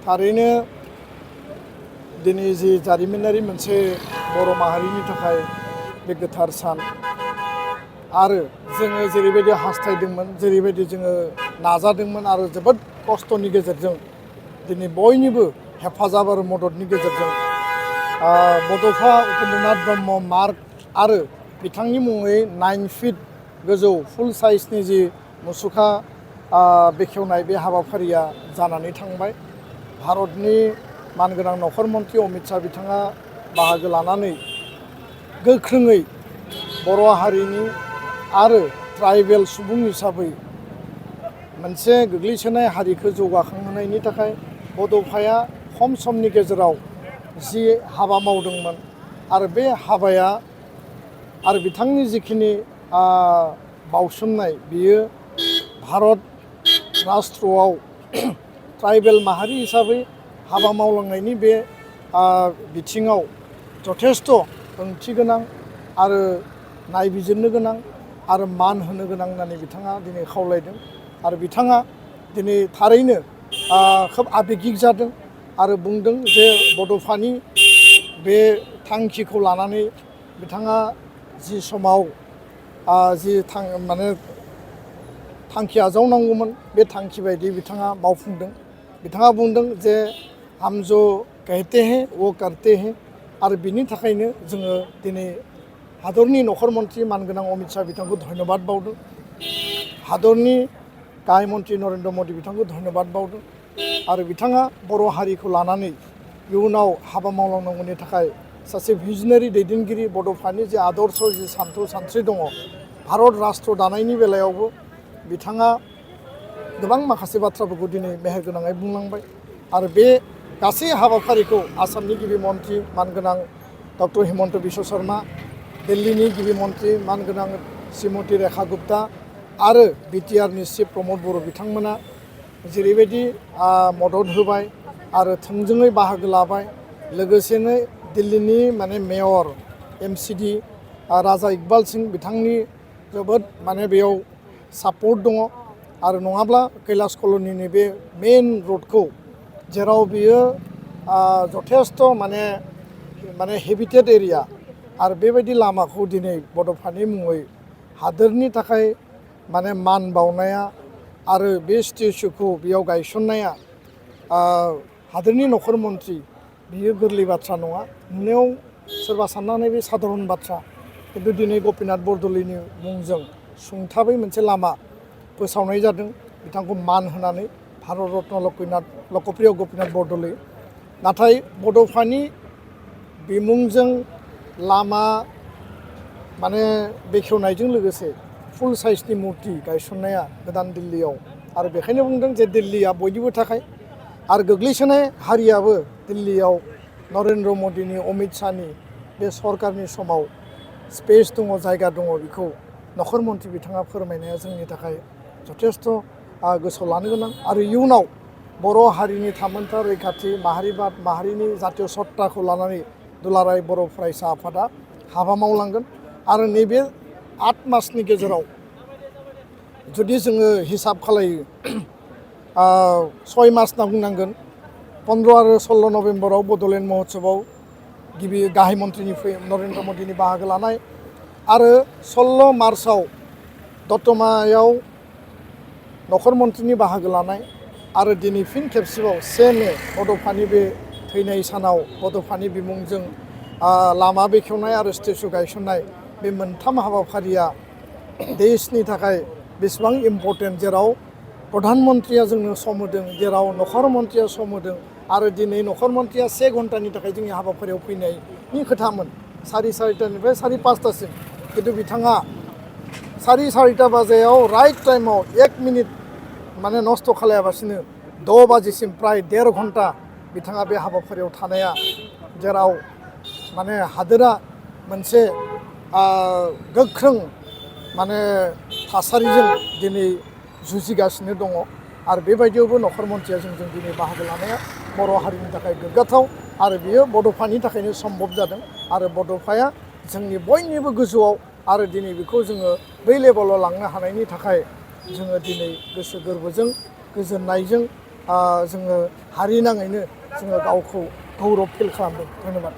थारैनो दिनै जि जारिमिनारि मोनसे बर' माहारिनि थाखाय बे गोथार सान आरो जोङो जेरैबायदि हास्थायदोंमोन जेरैबायदि जोङो नाजादोंमोन आरो जोबोद खस्थ'नि गेजेरजों दिनै बयनिबो हेफाजाब आरो मददनि गेजेरजों बड'फा उपेन्द्रनाथ ब्रह्म मार्ग आरो बिथांनि मुङै 9 फिट गोजौ फुल साइजनि जि मुसुखा बेखेवनाय बे हाबाफारिया जानानै थांबाय। भारतनि मानगोनां नखर मन्थ्रि अमित शाह बिथाङा बाहागो लानानै गोख्रोङै बर' हारिनि आरो ट्राइबेल सुबुं हिसाबै मोनसे गोग्लैसोनाय हारिखौ जौगाखांहोनायनि थाखाय बड'फाया खम समनि गेजेराव जि हाबा मावदोंमोन आरो बे हाबाया आरो बिथांनि जिखिनि बावसोमनाय बियो भारत राष्ट्रआव ट्राइबेल माहारि हिसाबै हाबा मावलांनायनि बे बिथिङाव जथेस्थ' ओंथि गोनां आरो नायबिजिरनो गोनां आरो मान होनो गोनां होननानै बिथाङा दिनै खावलायदों आरो बिथाङा दिनै थारैनो खोब आबेगिक जादों आरो बुंदों जे बड'फानि बे थांखिखौ लानानै बिथाङा जि समाव माने थांखि आजावनांगौमोन बे थांखि बायदि बिथाङा मावफुंदों। बिथाङा बुंदों जे हम जो कहते हैं वो करते हैं आरो बिनि थाखायनो जोङो दिनै हादरनि नखर मन्थ्रि मानगोनां अमित शाह बिथांखौ धन्यबाद बावदों, हादरनि गाहाय मन्थ्रि नरेन्द्र मदि बिथांखौ धन्यबाद बावदों आरो बिथाङा बर' हारिखौ लानानै इयुनाव हाबा मावलांनांगौनि थाखाय सासे भिजनारि दैदेनगिरि बड'फानि जे आदर्श जि सान्थौ सानस्रि दङ भारत राष्ट्र दानायनि बेलायावबो बिथाङा गोबां माखासे बाथ्राफोरखौ दिनै मेहेरगोनाङै बुंलांबाय आरो बे गासै हाबाफारिखौ आसामनि गिबि मन्थ्रि मानगोनां डक्टर हिमन्त बिश्व शर्मा, दिल्लीनि गिबि मन्थ्रि मानगोनां श्रीमती रेखा गुप्ता आरो बिटिआरनि चिफ प्रमद बर' बिथांमोना जेरैबायदि मदद होबाय आरो थोंजोङै बाहागो लाबाय। लोगोसेनो दिल्लीनि माने मेयर MCD राजा इकबाल सिंह बिथांनि जोबोद माने बेयाव सापर्ट दङ आरो नङाब्ला कैलाश कल'निनि बे मेन रडखौ जेराव बियो जथेस्थ' माने हेबिटेड एरिया आरो बेबायदि लामाखौ दिनै बड'फानि मुङै हादोरनि थाखाय माने मान बावनाया आरो बे स्टेचुखौ बेयाव गायसननाया हादोरनि नखर मन्थ्रि बियो गोरलै बाथ्रा नङा। नुनायाव सोरबा साननानै बे साधारन बाथ्रा, खिन्थु दिनै गपिनाथ बरदलैनि मुंजों सुंथाबै मोनसे लामा फोसावनाय जादों बिथांखौ मान होनानै भारत रत्न लकप्रिय गपिनाथ बरदलै। नाथाय बड'फानि बिमुंजों लामा माने बेखेवनायजों लोगोसे फुल साइजनि मुर्ति गायसननाया गोदान दिल्लीयाव आरो बेखायनो बुंदों जे दिल्लीया बयनिबो थाखाय आरो गोग्लैसोनाय हारियाबो दिल्लीयाव नरेन्द्र मदिनि अमित शाहनि बे सरकारनि समाव स्पेस दङ, जायगा दङ, बेखौ नखर मन्थ्रि बिथाङा फोरमायनाया जोंनि थाखाय जथेस्थ' गोसोआव लानो गोनां आरो इयुनाव बर' हारिनि थामोनथा रैखाथि माहारिबाद माहारिनि जातीय सत्ताखौ लानानै दुलाराय बर' फरायसा आफादा हाबा मावलांगोन आरो नैबे 8 मासनि गेजेराव जुदि जोङो हिसाब खालायो 6 मास होनना बुंनांगोन 15 आरो 16 नभेम्बराव बड'लेण्ड महोत्सबआव गिबि गाहाय मन्थ्रिनिफ्राय नरेन्द्र मदिनि बाहागो लानाय आरो 16 मार्चआव दतमायाव नखर मन्थ्रिनि बाहागो लानाय आरो दिनै फिन खेबसेबाव 1 मे बड'फानि बे थैनाय सानाव बड'फानि बिमुंजों लामा बेखेवनाय आरो स्टेचु गायसननाय बे मोनथाम हाबाफारिया देशनि थाखाय बेसेबां इम्पर्टेन्ट, जेराव प्रधान मन्थ्रिया जोंनो सम होदों, जेराव नखर मन्थ्रिया सम होदों आरो दिनै नखर मन्थ्रिया 1 घन्टानि थाखाय जोंनि हाबाफारियाव फैनायनि खोथामोन 4:30निफ्राय 4:05सिम, खिन्थु बिथाङा 4:30 बाजियाव राइट टाइमाव 1 मिनिट माने नस्थ' खालायाबासिनो 6 बाजिसिम प्राय 1.5 घन्टा बिथाङा बे हाबाफारियाव थानाया, जेराव माने हादोरा मोनसे गोख्रों माने थासारिजों दिनै जुजिगासिनो दङ आरो बेबायदियावबो नखर मन्थ्रिया जोंजों दिनै बाहागो लानाया बर' हारिनि थाखाय गोग्गाथाव आरो बियो बड'फानि थाखायनो सम्भब जादों आरो बड'फाया जोंनि बयनिबो गोजौआव आरो दिनै बेखौ जोङो बै लेभेलाव लांनो हानायनि थाखाय जोङो दिनै गोसो गोरबोजों गोजोननायजों जोङो हारि नाङैनो जोङो गावखौ गौरब फिल खालामदों। धन्यबाद।